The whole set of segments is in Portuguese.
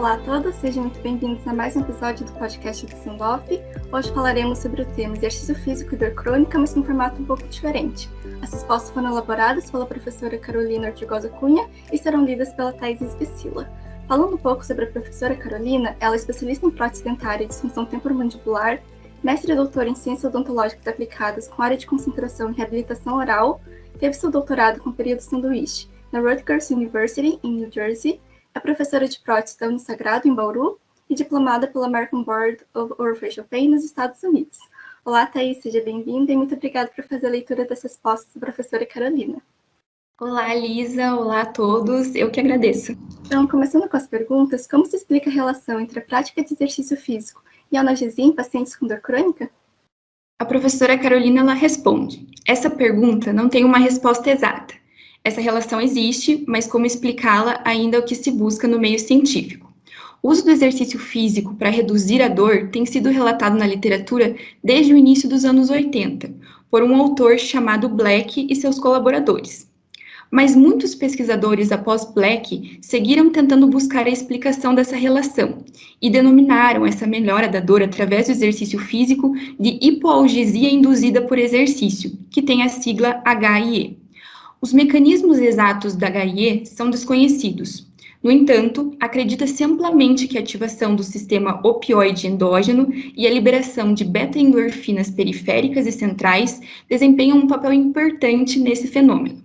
Olá a todos, sejam muito bem-vindos a mais um episódio do podcast do Sundoff. Hoje falaremos sobre o tema exercício físico e dor crônica, mas num formato um pouco diferente. As respostas foram elaboradas pela professora Carolina Ortigosa Cunha e serão lidas pela Thais Especila. Falando um pouco sobre a professora Carolina, ela é especialista em prótese dentária e disfunção temporomandibular, mestre e doutora em ciências odontológicas aplicadas com área de concentração em reabilitação oral, teve seu doutorado com período sanduíche na Rutgers University, em New Jersey, é professora de prótese da Unisagrado, em Bauru, e diplomada pela American Board of Orofacial Pain nos Estados Unidos. Olá, Thaís, seja bem-vinda e muito obrigada por fazer a leitura das respostas da professora Carolina. Olá, Lisa. Olá a todos. Eu que agradeço. Então, começando com as perguntas, como se explica a relação entre a prática de exercício físico e a analgesia em pacientes com dor crônica? A professora Carolina ela responde: essa pergunta não tem uma resposta exata. Essa relação existe, mas como explicá-la ainda é o que se busca no meio científico. O uso do exercício físico para reduzir a dor tem sido relatado na literatura desde o início dos anos 80, por um autor chamado Black e seus colaboradores. Mas muitos pesquisadores após Black seguiram tentando buscar a explicação dessa relação e denominaram essa melhora da dor através do exercício físico de hipoalgesia induzida por exercício, que tem a sigla HIE. Os mecanismos exatos da HIE são desconhecidos. No entanto, acredita-se amplamente que a ativação do sistema opioide endógeno e a liberação de beta-endorfinas periféricas e centrais desempenham um papel importante nesse fenômeno.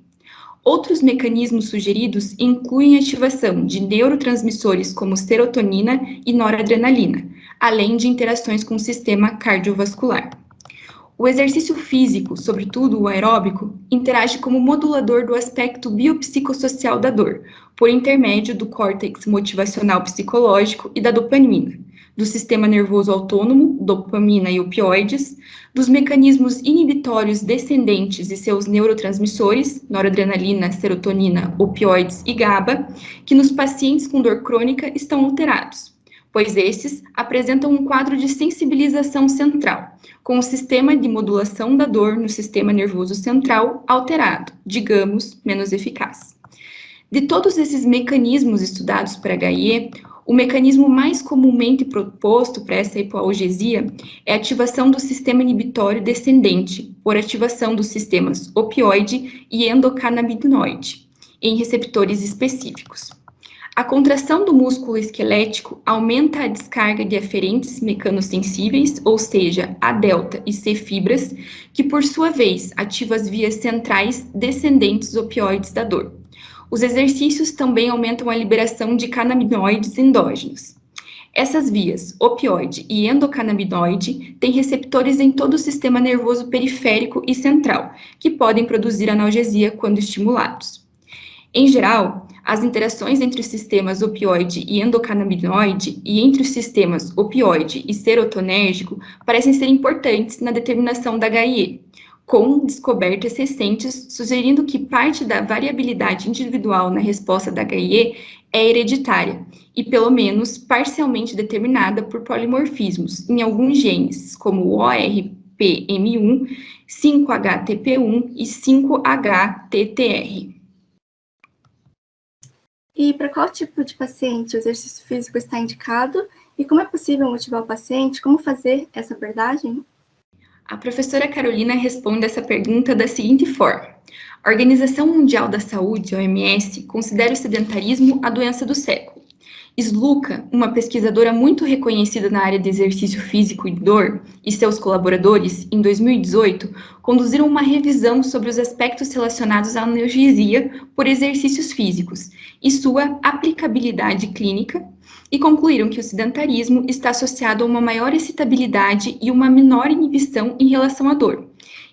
Outros mecanismos sugeridos incluem a ativação de neurotransmissores como serotonina e noradrenalina, além de interações com o sistema cardiovascular. O exercício físico, sobretudo o aeróbico, interage como modulador do aspecto biopsicossocial da dor, por intermédio do córtex motivacional psicológico e da dopamina, do sistema nervoso autônomo, dopamina e opioides, dos mecanismos inibitórios descendentes e seus neurotransmissores, noradrenalina, serotonina, opioides e GABA, que nos pacientes com dor crônica estão alterados, pois esses apresentam um quadro de sensibilização central, com o sistema de modulação da dor no sistema nervoso central alterado, digamos, menos eficaz. De todos esses mecanismos estudados para HIE, o mecanismo mais comumente proposto para essa hipoalgesia é a ativação do sistema inibitório descendente, por ativação dos sistemas opioide e endocannabinoide, em receptores específicos. A contração do músculo esquelético aumenta a descarga de aferentes mecanosensíveis, ou seja, A delta e C fibras, que por sua vez ativa as vias centrais descendentes opioides da dor. Os exercícios também aumentam a liberação de canabinoides endógenos. Essas vias, opioide e endocannabinoide, têm receptores em todo o sistema nervoso periférico e central, que podem produzir analgesia quando estimulados. Em geral, as interações entre os sistemas opioide e endocannabinoide e entre os sistemas opioide e serotonérgico parecem ser importantes na determinação da HIE, com descobertas recentes sugerindo que parte da variabilidade individual na resposta da HIE é hereditária e, pelo menos, parcialmente determinada por polimorfismos em alguns genes, como o ORPM1, 5-HTP1 e 5-HTTR. E para qual tipo de paciente o exercício físico está indicado? E como é possível motivar o paciente? Como fazer essa abordagem? A professora Carolina responde essa pergunta da seguinte forma: a Organização Mundial da Saúde, OMS, considera o sedentarismo a doença do século. Sluka, uma pesquisadora muito reconhecida na área de exercício físico e dor, e seus colaboradores, em 2018, conduziram uma revisão sobre os aspectos relacionados à analgesia por exercícios físicos e sua aplicabilidade clínica, e concluíram que o sedentarismo está associado a uma maior excitabilidade e uma menor inibição em relação à dor,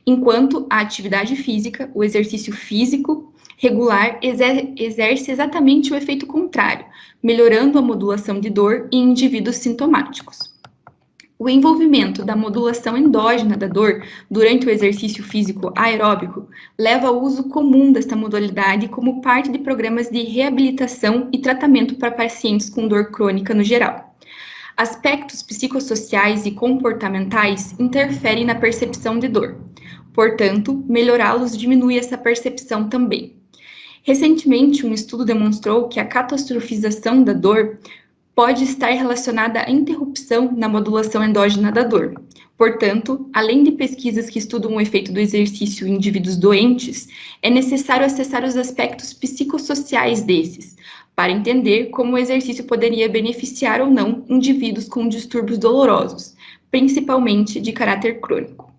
enquanto a atividade física, o exercício físico regular, exerce exatamente o efeito contrário, melhorando a modulação de dor em indivíduos sintomáticos. O envolvimento da modulação endógena da dor durante o exercício físico aeróbico leva ao uso comum desta modalidade como parte de programas de reabilitação e tratamento para pacientes com dor crônica no geral. Aspectos psicossociais e comportamentais interferem na percepção de dor. Portanto, melhorá-los diminui essa percepção também. Recentemente, um estudo demonstrou que a catastrofização da dor pode estar relacionada à interrupção na modulação endógena da dor. Portanto, além de pesquisas que estudam o efeito do exercício em indivíduos doentes, é necessário acessar os aspectos psicossociais desses, para entender como o exercício poderia beneficiar ou não indivíduos com distúrbios dolorosos, principalmente de caráter crônico.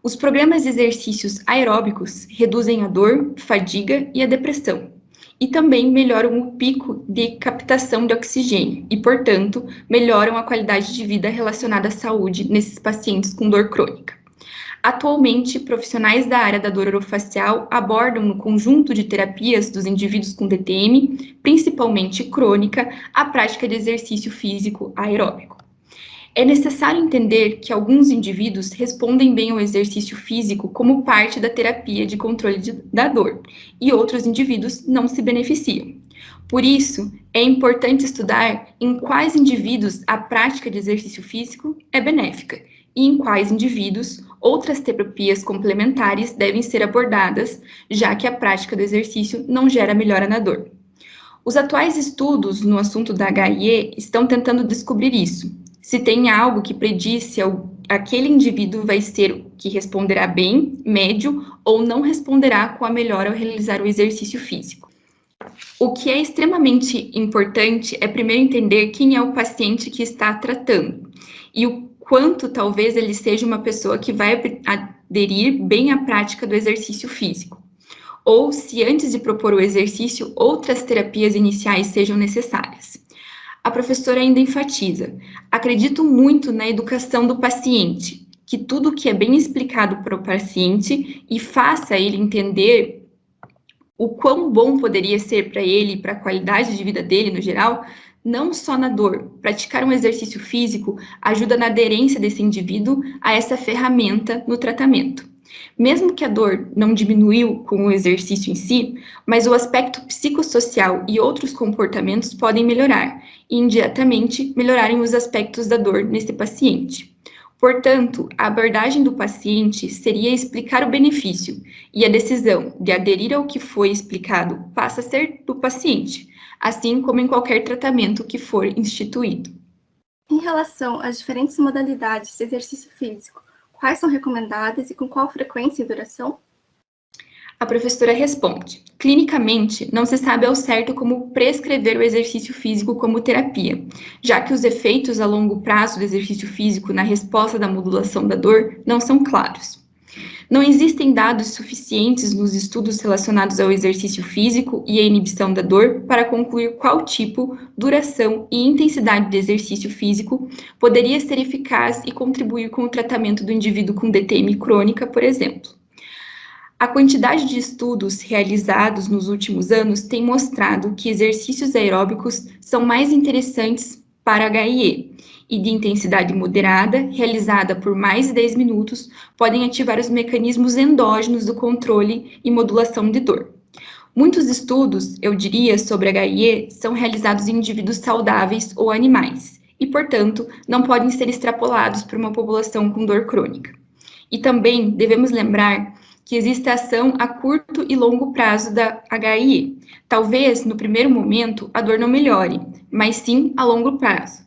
Os programas de exercícios aeróbicos reduzem a dor, fadiga e a depressão, e também melhoram o pico de captação de oxigênio e, portanto, melhoram a qualidade de vida relacionada à saúde nesses pacientes com dor crônica. Atualmente, profissionais da área da dor orofacial abordam no conjunto de terapias dos indivíduos com DTM, principalmente crônica, a prática de exercício físico aeróbico. É necessário entender que alguns indivíduos respondem bem ao exercício físico como parte da terapia de controle da dor, e outros indivíduos não se beneficiam. Por isso, é importante estudar em quais indivíduos a prática de exercício físico é benéfica, e em quais indivíduos outras terapias complementares devem ser abordadas, já que a prática do exercício não gera melhora na dor. Os atuais estudos no assunto da HIE estão tentando descobrir isso. Se tem algo que prediz se aquele indivíduo vai ser o que responderá bem, médio, ou não responderá com a melhora ao realizar o exercício físico. O que é extremamente importante é primeiro entender quem é o paciente que está tratando e o quanto talvez ele seja uma pessoa que vai aderir bem à prática do exercício físico, ou se antes de propor o exercício, outras terapias iniciais sejam necessárias. A professora ainda enfatiza: acredito muito na educação do paciente, que tudo que é bem explicado para o paciente e faça ele entender o quão bom poderia ser para ele e para a qualidade de vida dele no geral, não só na dor. Praticar um exercício físico ajuda na aderência desse indivíduo a essa ferramenta no tratamento. Mesmo que a dor não diminuiu com o exercício em si, mas o aspecto psicossocial e outros comportamentos podem melhorar, e indiretamente melhorarem os aspectos da dor nesse paciente. Portanto, a abordagem do paciente seria explicar o benefício, e a decisão de aderir ao que foi explicado passa a ser do paciente, assim como em qualquer tratamento que for instituído. Em relação às diferentes modalidades de exercício físico, quais são recomendadas e com qual frequência e duração? A professora responde: clinicamente, não se sabe ao certo como prescrever o exercício físico como terapia, já que os efeitos a longo prazo do exercício físico na resposta da modulação da dor não são claros. Não existem dados suficientes nos estudos relacionados ao exercício físico e à inibição da dor para concluir qual tipo, duração e intensidade de exercício físico poderia ser eficaz e contribuir com o tratamento do indivíduo com DTM crônica, por exemplo. A quantidade de estudos realizados nos últimos anos tem mostrado que exercícios aeróbicos são mais interessantes para HIE e de intensidade moderada, realizada por mais de 10 minutos, podem ativar os mecanismos endógenos do controle e modulação de dor. Muitos estudos, eu diria, sobre HIE são realizados em indivíduos saudáveis ou animais e, portanto, não podem ser extrapolados para uma população com dor crônica. E também devemos lembrar que existe ação a curto e longo prazo da HIE. Talvez, no primeiro momento, a dor não melhore, mas sim a longo prazo.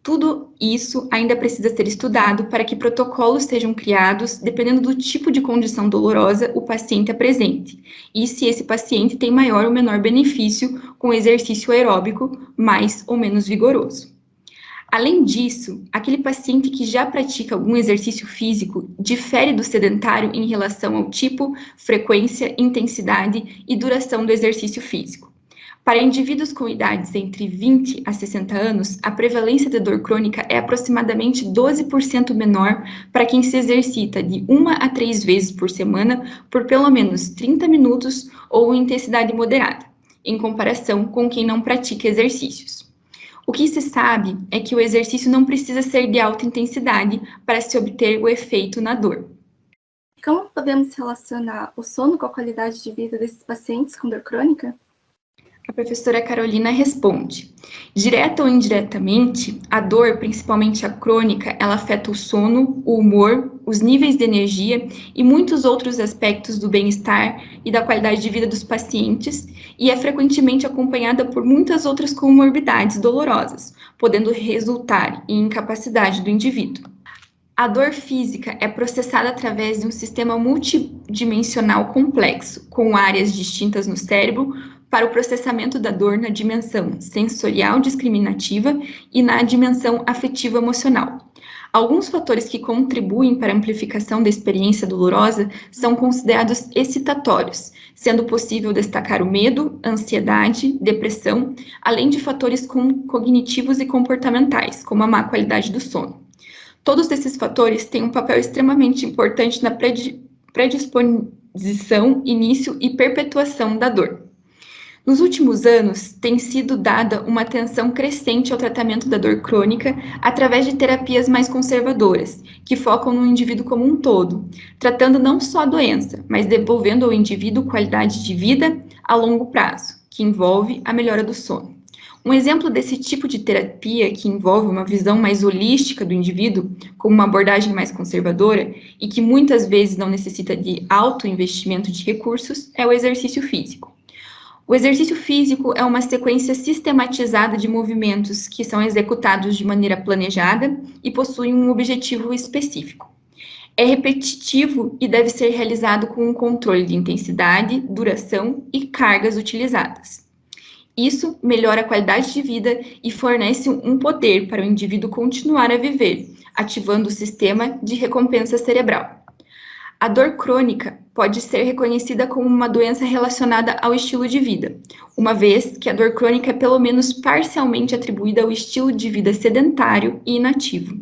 Tudo isso ainda precisa ser estudado para que protocolos sejam criados, dependendo do tipo de condição dolorosa o paciente apresente, e se esse paciente tem maior ou menor benefício com exercício aeróbico mais ou menos vigoroso. Além disso, aquele paciente que já pratica algum exercício físico difere do sedentário em relação ao tipo, frequência, intensidade e duração do exercício físico. Para indivíduos com idades entre 20 a 60 anos, a prevalência de dor crônica é aproximadamente 12% menor para quem se exercita de 1 a 3 vezes por semana por pelo menos 30 minutos ou em intensidade moderada, em comparação com quem não pratica exercícios. O que se sabe é que o exercício não precisa ser de alta intensidade para se obter o efeito na dor. Como podemos relacionar o sono com a qualidade de vida desses pacientes com dor crônica? A professora Carolina responde: direta ou indiretamente, a dor, principalmente a crônica, ela afeta o sono, o humor, os níveis de energia e muitos outros aspectos do bem-estar e da qualidade de vida dos pacientes, e é frequentemente acompanhada por muitas outras comorbidades dolorosas, podendo resultar em incapacidade do indivíduo. A dor física é processada através de um sistema multidimensional complexo, com áreas distintas no cérebro para o processamento da dor na dimensão sensorial discriminativa e na dimensão afetivo-emocional. Alguns fatores que contribuem para a amplificação da experiência dolorosa são considerados excitatórios, sendo possível destacar o medo, ansiedade, depressão, além de fatores cognitivos e comportamentais, como a má qualidade do sono. Todos esses fatores têm um papel extremamente importante na predisposição, início e perpetuação da dor. Nos últimos anos, tem sido dada uma atenção crescente ao tratamento da dor crônica através de terapias mais conservadoras, que focam no indivíduo como um todo, tratando não só a doença, mas devolvendo ao indivíduo qualidade de vida a longo prazo, que envolve a melhora do sono. Um exemplo desse tipo de terapia, que envolve uma visão mais holística do indivíduo, com uma abordagem mais conservadora e que muitas vezes não necessita de alto investimento de recursos, é o exercício físico. O exercício físico é uma sequência sistematizada de movimentos que são executados de maneira planejada e possuem um objetivo específico. É repetitivo e deve ser realizado com um controle de intensidade, duração e cargas utilizadas. Isso melhora a qualidade de vida e fornece um poder para o indivíduo continuar a viver, ativando o sistema de recompensa cerebral. A dor crônica pode ser reconhecida como uma doença relacionada ao estilo de vida, uma vez que a dor crônica é pelo menos parcialmente atribuída ao estilo de vida sedentário e inativo.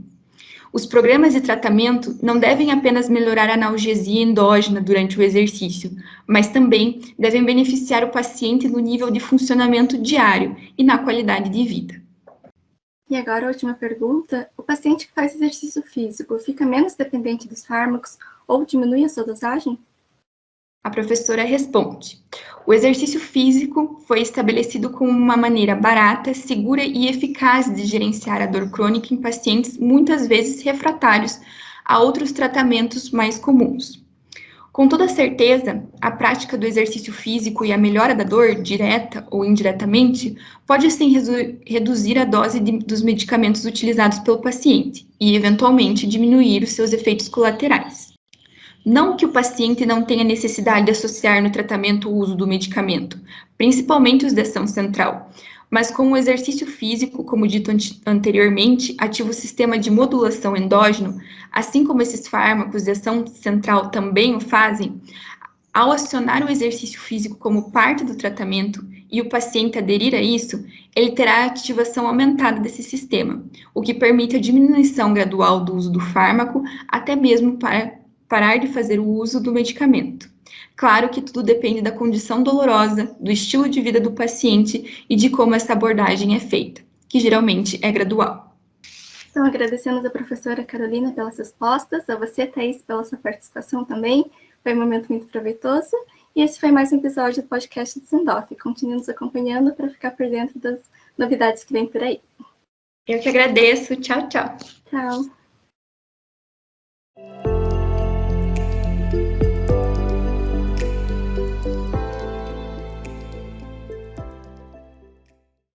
Os programas de tratamento não devem apenas melhorar a analgesia endógena durante o exercício, mas também devem beneficiar o paciente no nível de funcionamento diário e na qualidade de vida. E agora a última pergunta: o paciente que faz exercício físico fica menos dependente dos fármacos ou diminui a sua dosagem? A professora responde: o exercício físico foi estabelecido como uma maneira barata, segura e eficaz de gerenciar a dor crônica em pacientes muitas vezes refratários a outros tratamentos mais comuns. Com toda certeza, a prática do exercício físico e a melhora da dor, direta ou indiretamente, pode sim reduzir a dose dos medicamentos utilizados pelo paciente e, eventualmente, diminuir os seus efeitos colaterais. Não que o paciente não tenha necessidade de associar no tratamento o uso do medicamento, principalmente os de ação central, mas com o exercício físico, como dito anteriormente, ativa o sistema de modulação endógeno, assim como esses fármacos de ação central também o fazem. Ao acionar o exercício físico como parte do tratamento e o paciente aderir a isso, ele terá a ativação aumentada desse sistema, o que permite a diminuição gradual do uso do fármaco, até mesmo para parar de fazer o uso do medicamento. Claro que tudo depende da condição dolorosa, do estilo de vida do paciente e de como essa abordagem é feita, que geralmente é gradual. Então, agradecemos a professora Carolina pelas respostas, a você, Thaís, pela sua participação também. Foi um momento muito proveitoso. E esse foi mais um episódio do podcast do Sindoff. Continue nos acompanhando para ficar por dentro das novidades que vem por aí. Eu que agradeço. Tchau, tchau. Tchau.